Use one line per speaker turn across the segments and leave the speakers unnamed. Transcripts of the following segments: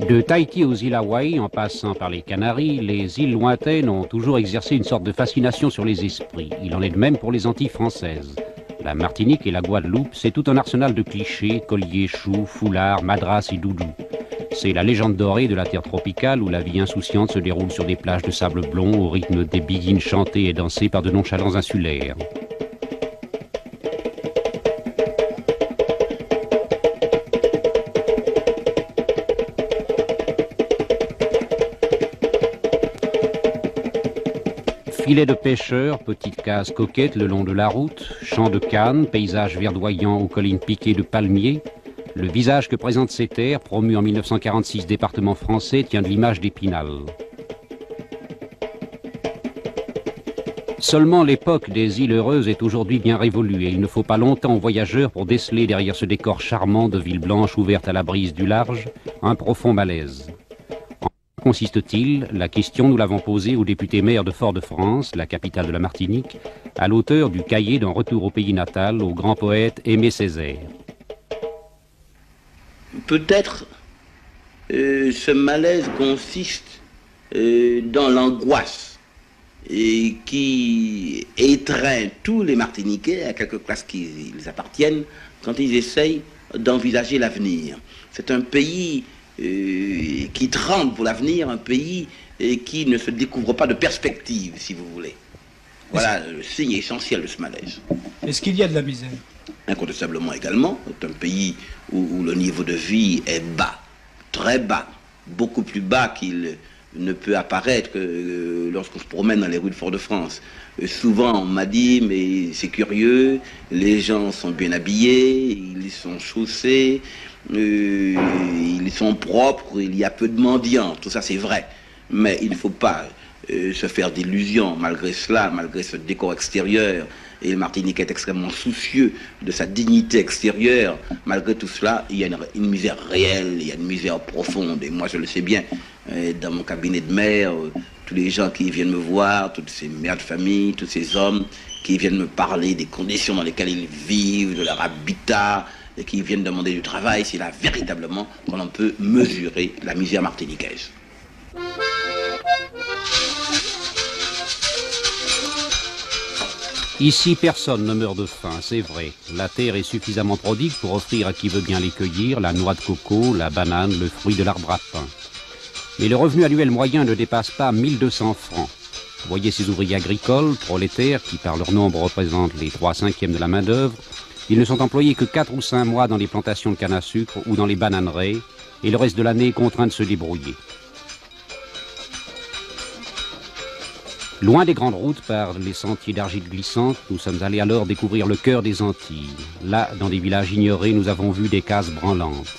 De Tahiti aux îles Hawaï, en passant par les Canaries, les îles lointaines ont toujours exercé une sorte de fascination sur les esprits. Il en est de même pour les Antilles françaises. La Martinique et la Guadeloupe, c'est tout un arsenal de clichés, colliers, choux, foulards, madras et doudous. C'est la légende dorée de la terre tropicale où la vie insouciante se déroule sur des plages de sable blond au rythme des biguines chantées et dansées par de nonchalants insulaires. Filets de pêcheurs, petites cases coquettes le long de la route, champs de cannes, paysages verdoyants aux collines piquées de palmiers, le visage que présentent ces terres, promues en 1946 département français, tient de l'image d'Épinal. Seulement l'époque des îles heureuses est aujourd'hui bien révolue et il ne faut pas longtemps aux voyageurs pour déceler derrière ce décor charmant de villes blanches ouvertes à la brise du large un profond malaise. Consiste-t-il? La question, nous l'avons posée au député maire de Fort-de-France, la capitale de la Martinique, à l'auteur du cahier d'un retour au pays natal, au grand poète Aimé Césaire.
Peut-être ce malaise consiste dans l'angoisse qui étreint tous les Martiniquais, à quelque classe qu'ils appartiennent, quand ils essayent d'envisager l'avenir. C'est un pays qui tremble pour l'avenir, un pays qui ne se découvre pas de perspective, si vous voulez. Voilà le signe essentiel de ce malaise.
Est-ce qu'il y a de la misère?
Incontestablement également. C'est un pays où le niveau de vie est bas, très bas, beaucoup plus bas qu'il ne peut apparaître que lorsqu'on se promène dans les rues de Fort-de-France. Souvent on m'a dit, mais c'est curieux, les gens sont bien habillés, ils sont chaussés, ils sont propres, il y a peu de mendiants, tout ça c'est vrai. Mais il ne faut pas se faire d'illusions, malgré cela, malgré ce décor extérieur. Et le Martinique est extrêmement soucieux de sa dignité extérieure. Malgré tout cela, il y a une misère réelle, il y a une misère profonde. Et moi, je le sais bien, dans mon cabinet de maire, tous les gens qui viennent me voir, toutes ces mères de famille, tous ces hommes qui viennent me parler des conditions dans lesquelles ils vivent, de leur habitat, et qui viennent demander du travail, c'est là véritablement qu'on peut mesurer la misère martiniquaise.
Ici, personne ne meurt de faim, c'est vrai. La terre est suffisamment prodigue pour offrir à qui veut bien les cueillir la noix de coco, la banane, le fruit de l'arbre à pain. Mais le revenu annuel moyen ne dépasse pas 1200 francs. Voyez ces ouvriers agricoles, prolétaires, qui par leur nombre représentent les 3/5 de la main-d'œuvre. Ils ne sont employés que 4 ou 5 mois dans les plantations de canne à sucre ou dans les bananeraies, et le reste de l'année contraints de se débrouiller. Loin des grandes routes, par les sentiers d'argile glissante, nous sommes allés alors découvrir le cœur des Antilles. Là, dans des villages ignorés, nous avons vu des cases branlantes.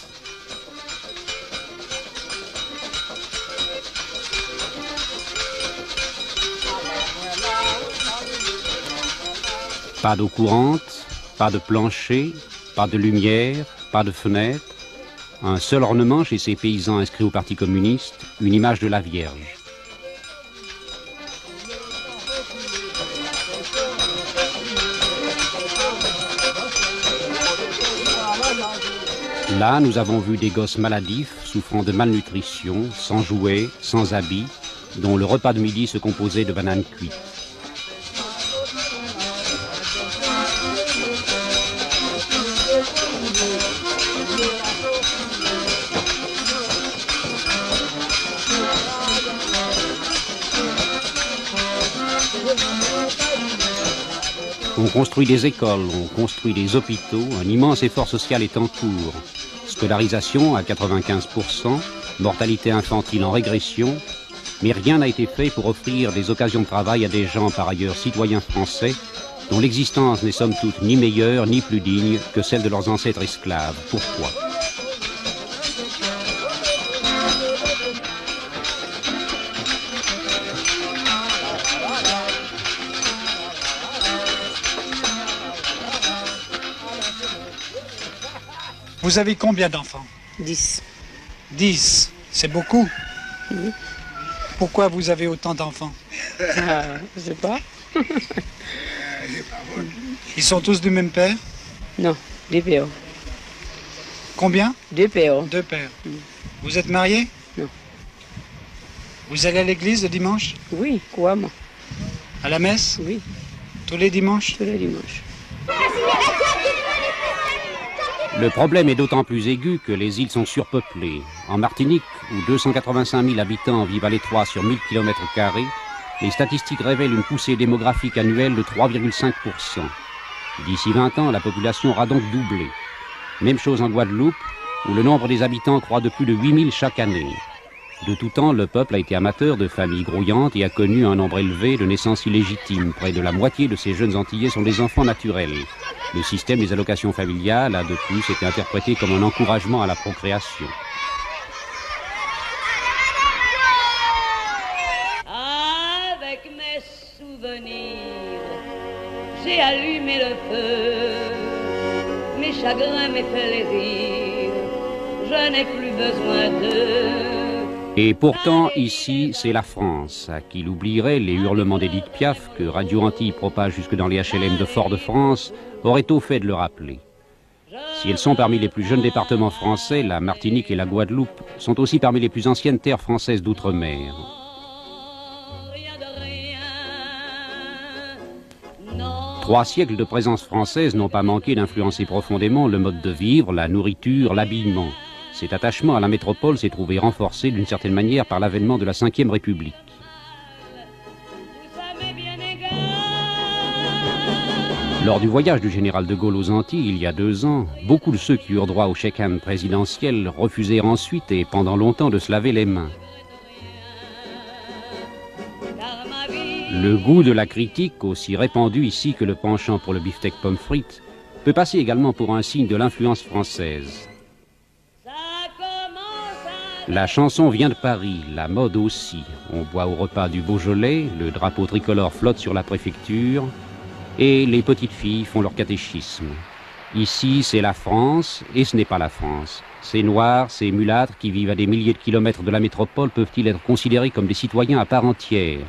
Pas d'eau courante, pas de plancher, pas de lumière, pas de fenêtre. Un seul ornement chez ces paysans inscrits au Parti communiste, une image de la Vierge. Là, nous avons vu des gosses maladifs, souffrant de malnutrition, sans jouets, sans habits, dont le repas de midi se composait de bananes cuites. On construit des écoles, on construit des hôpitaux, un immense effort social est en cours. Scolarisation à 95%, mortalité infantile en régression, mais rien n'a été fait pour offrir des occasions de travail à des gens par ailleurs citoyens français, dont l'existence n'est somme toute ni meilleure ni plus digne que celle de leurs ancêtres esclaves. Pourquoi ?
Vous avez combien d'enfants?
10.
10, c'est beaucoup.
Oui.
Pourquoi vous avez autant d'enfants?
Je sais pas.
Ils sont tous du même père?
Non, des pères.
Combien?
2 pères.
2 pères. Vous êtes mariés?
Non.
Vous allez à l'église le dimanche?
Oui, couramment.
À la messe?
Oui,
Tous les dimanches?
tous les dimanches.
Le problème est d'autant plus aigu que les îles sont surpeuplées. En Martinique, où 285 000 habitants vivent à l'étroit sur 1000 km², les statistiques révèlent une poussée démographique annuelle de 3,5%. D'ici 20 ans, la population aura donc doublé. Même chose en Guadeloupe, où le nombre des habitants croît de plus de 8 000 chaque année. De tout temps, le peuple a été amateur de familles grouillantes et a connu un nombre élevé de naissances illégitimes. Près de la moitié de ces jeunes Antillais sont des enfants naturels. Le système des allocations familiales a de plus été interprété comme un encouragement à la procréation.
Avec mes souvenirs, j'ai allumé le feu, mes chagrins, mes plaisirs, je n'ai plus besoin d'eux.
Et pourtant, ici, c'est la France, à qui l'oublierait les hurlements d'Édith Piaf, que Radio Antilles propage jusque dans les HLM de Fort-de-France, aurait au fait de le rappeler. Si elles sont parmi les plus jeunes départements français, la Martinique et la Guadeloupe sont aussi parmi les plus anciennes terres françaises d'outre-mer. 3 siècles de présence française n'ont pas manqué d'influencer profondément le mode de vivre, la nourriture, l'habillement. Cet attachement à la métropole s'est trouvé renforcé d'une certaine manière par l'avènement de la Ve République. Lors du voyage du général de Gaulle aux Antilles, il y a 2 ans, beaucoup de ceux qui eurent droit au shake-hand présidentiel refusèrent ensuite et pendant longtemps de se laver les mains. Le goût de la critique, aussi répandu ici que le penchant pour le beefsteak pomme frite, peut passer également pour un signe de l'influence française. La chanson vient de Paris, la mode aussi. On boit au repas du Beaujolais, le drapeau tricolore flotte sur la préfecture et les petites filles font leur catéchisme. Ici, c'est la France et ce n'est pas la France. Ces noirs, ces mulâtres qui vivent à des milliers de kilomètres de la métropole peuvent-ils être considérés comme des citoyens à part entière?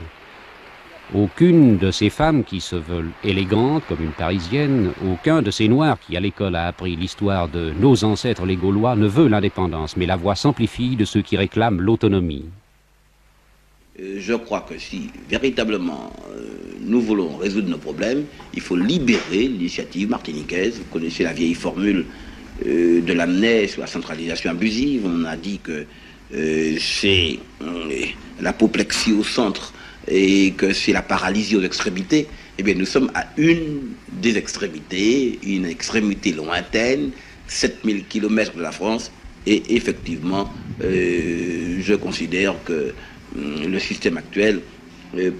Aucune de ces femmes qui se veulent élégantes comme une Parisienne, aucun de ces Noirs qui à l'école a appris l'histoire de nos ancêtres les Gaulois ne veut l'indépendance, mais la voix s'amplifie de ceux qui réclament l'autonomie.
Je crois que si véritablement nous voulons résoudre nos problèmes, il faut libérer l'initiative martiniquaise. Vous connaissez la vieille formule de Lamennais sur la centralisation abusive. On a dit que c'est l'apoplexie au centre et que c'est la paralysie aux extrémités. Eh bien, nous sommes à une des extrémités, une extrémité lointaine, 7000 km de la France, et effectivement, je considère que le système actuel,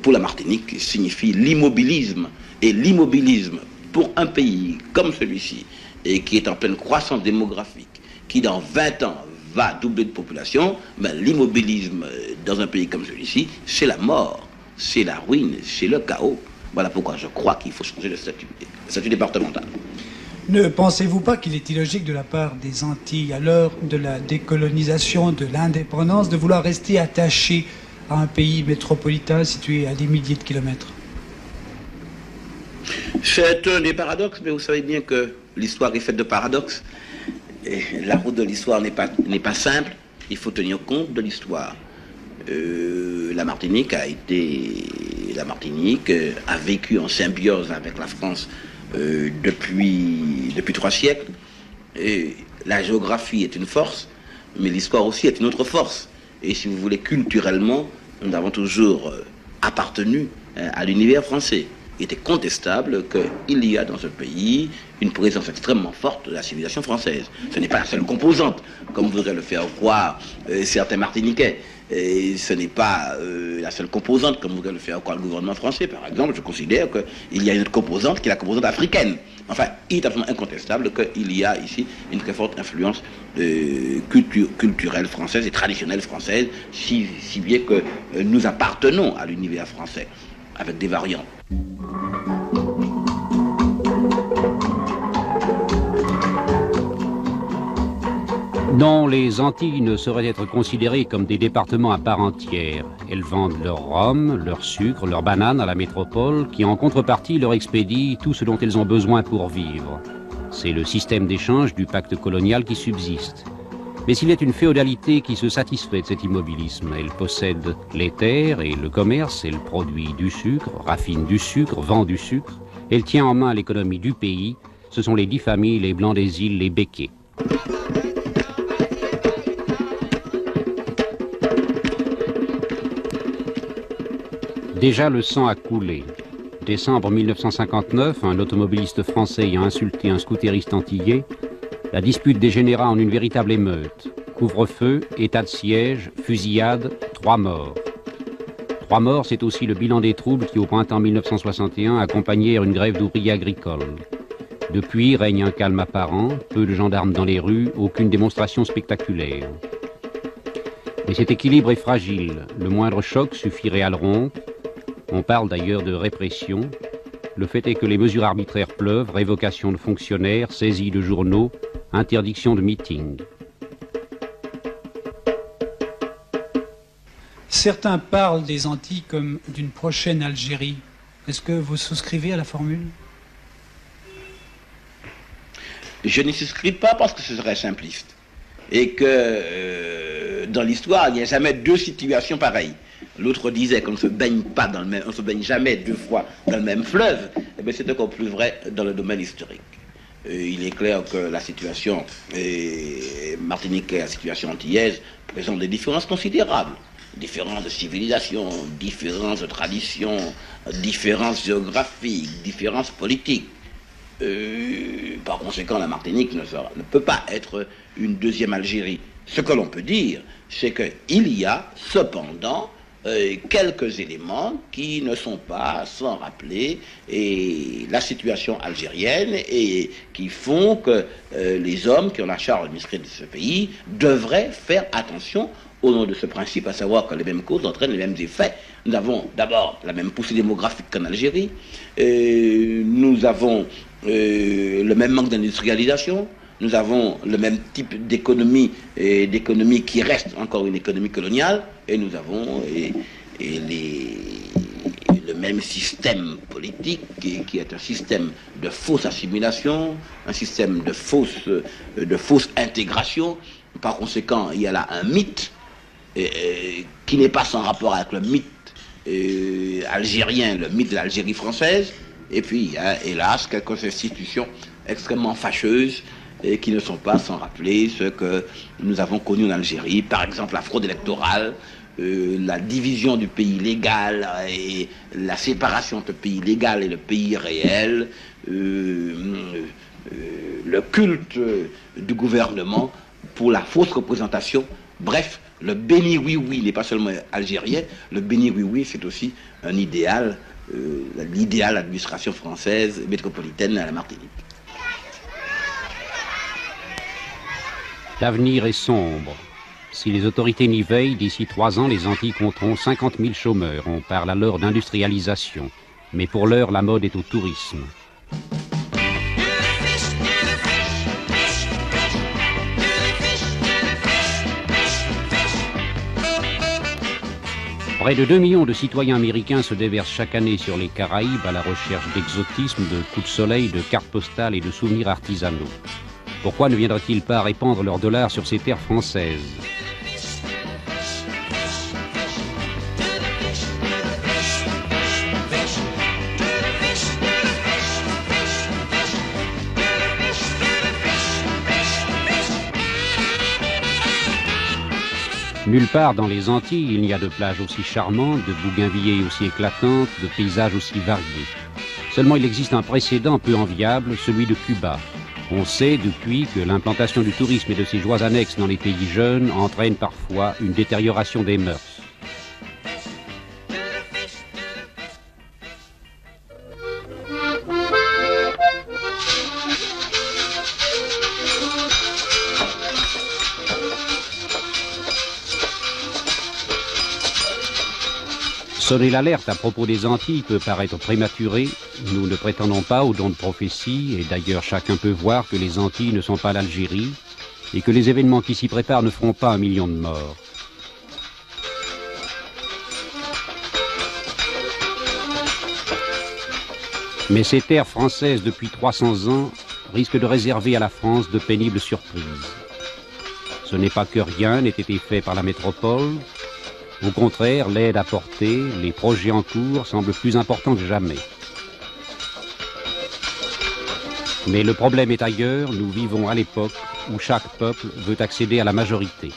pour la Martinique, signifie l'immobilisme. Et l'immobilisme, pour un pays comme celui-ci, et qui est en pleine croissance démographique, qui dans 20 ans va doubler de population, ben, l'immobilisme dans un pays comme celui-ci, c'est la mort. C'est la ruine, c'est le chaos. Voilà pourquoi je crois qu'il faut changer le statut départemental.
Ne pensez-vous pas qu'il est illogique de la part des Antilles, à l'heure de la décolonisation, de l'indépendance, de vouloir rester attaché à un pays métropolitain situé à des milliers de kilomètres?
C'est un des paradoxes, mais vous savez bien que l'histoire est faite de paradoxes. Et la route de l'histoire n'est pas simple, il faut tenir compte de l'histoire. La Martinique a vécu en symbiose avec la France depuis 3 siècles. Et la géographie est une force, mais l'histoire aussi est une autre force. Et si vous voulez, culturellement, nous avons toujours appartenu à l'univers français. Il était contestable qu'il y a dans ce pays une présence extrêmement forte de la civilisation française. Ce n'est pas la seule composante, comme voudraient le faire croire certains Martiniquais. Et ce n'est pas la seule composante, comme voudraient le faire croire le gouvernement français. Par exemple, je considère qu'il y a une autre composante qui est la composante africaine. Enfin, il est absolument incontestable qu'il y a ici une très forte influence culturelle française et traditionnelle française, si bien que nous appartenons à l'univers français, avec des variantes.
Non, les Antilles ne sauraient être considérées comme des départements à part entière. Elles vendent leur rhum, leur sucre, leurs bananes à la métropole, qui en contrepartie leur expédie tout ce dont elles ont besoin pour vivre. C'est le système d'échange du pacte colonial qui subsiste. Mais il est une féodalité qui se satisfait de cet immobilisme. Elle possède les terres et le commerce, elle produit du sucre, raffine du sucre, vend du sucre. Elle tient en main l'économie du pays. Ce sont les 10 familles, les Blancs des îles, les Békés. Déjà le sang a coulé. Décembre 1959, un automobiliste français ayant insulté un scooteriste antillais, la dispute dégénéra en une véritable émeute. Couvre-feu, état de siège, fusillade, 3 morts. 3 morts, c'est aussi le bilan des troubles qui, au printemps 1961, accompagnèrent une grève d'ouvriers agricoles. Depuis, règne un calme apparent, peu de gendarmes dans les rues, aucune démonstration spectaculaire. Mais cet équilibre est fragile. Le moindre choc suffirait à le rompre. On parle d'ailleurs de répression. Le fait est que les mesures arbitraires pleuvent, révocation de fonctionnaires, saisie de journaux, interdiction de meetings.
Certains parlent des Antilles comme d'une prochaine Algérie. Est-ce que vous souscrivez à la formule?
Je n'y souscris pas parce que ce serait simpliste. Et que dans l'histoire, il n'y a jamais 2 situations pareilles. L'autre disait qu'on ne se baigne pas dans le même, on se baigne jamais 2 fois dans le même fleuve. Eh bien, c'est encore plus vrai dans le domaine historique. Il est clair que la situation martiniquaise et la situation antillaise présentent des différences considérables. Différences de civilisation, différences de tradition, différences géographiques, différences politiques. Par conséquent, la Martinique ne peut pas être une deuxième Algérie. Ce que l'on peut dire, c'est qu'il y a cependant quelques éléments qui ne sont pas sans rappeler la situation algérienne et qui font que les hommes qui ont la charge administrative de ce pays devraient faire attention au nom de ce principe, à savoir que les mêmes causes entraînent les mêmes effets. Nous avons d'abord la même poussée démographique qu'en Algérie, nous avons le même manque d'industrialisation, nous avons le même type d'économie qui reste encore une économie coloniale, et nous avons le même système politique qui est un système de fausse assimilation, un système de fausse intégration. Par conséquent, il y a là un mythe qui n'est pas sans rapport avec le mythe algérien, le mythe de l'Algérie française, et puis il y a hélas quelques institutions extrêmement fâcheuses et qui ne sont pas sans rappeler ce que nous avons connu en Algérie, par exemple la fraude électorale, la division du pays légal et la séparation entre le pays légal et le pays réel, le culte du gouvernement pour la fausse représentation. Bref, le béni oui-oui n'est pas seulement algérien, le béni oui-oui c'est aussi un idéal, l'idéal administration française métropolitaine à la Martinique.
L'avenir est sombre. Si les autorités n'y veillent, d'ici 3 ans, les Antilles compteront 50 000 chômeurs. On parle alors d'industrialisation. Mais pour l'heure, la mode est au tourisme. Près de 2 millions de citoyens américains se déversent chaque année sur les Caraïbes à la recherche d'exotisme, de coups de soleil, de cartes postales et de souvenirs artisanaux. Pourquoi ne viendraient-ils pas répandre leurs dollars sur ces terres françaises? Nulle part dans les Antilles, il n'y a de plages aussi charmantes, de bougainvilliers aussi éclatantes, de paysages aussi variés. Seulement il existe un précédent peu enviable, celui de Cuba. On sait depuis que l'implantation du tourisme et de ses joies annexes dans les pays jeunes entraîne parfois une détérioration des mœurs. Sonner l'alerte à propos des Antilles peut paraître prématuré. Nous ne prétendons pas aux dons de prophétie, et d'ailleurs chacun peut voir que les Antilles ne sont pas l'Algérie, et que les événements qui s'y préparent ne feront pas 1 million de morts. Mais ces terres françaises depuis 300 ans risque de réserver à la France de pénibles surprises. Ce n'est pas que rien n'ait été fait par la métropole. Au contraire, l'aide apportée, les projets en cours semblent plus importants que jamais. Mais le problème est ailleurs. Nous vivons à l'époque où chaque peuple veut accéder à la majorité.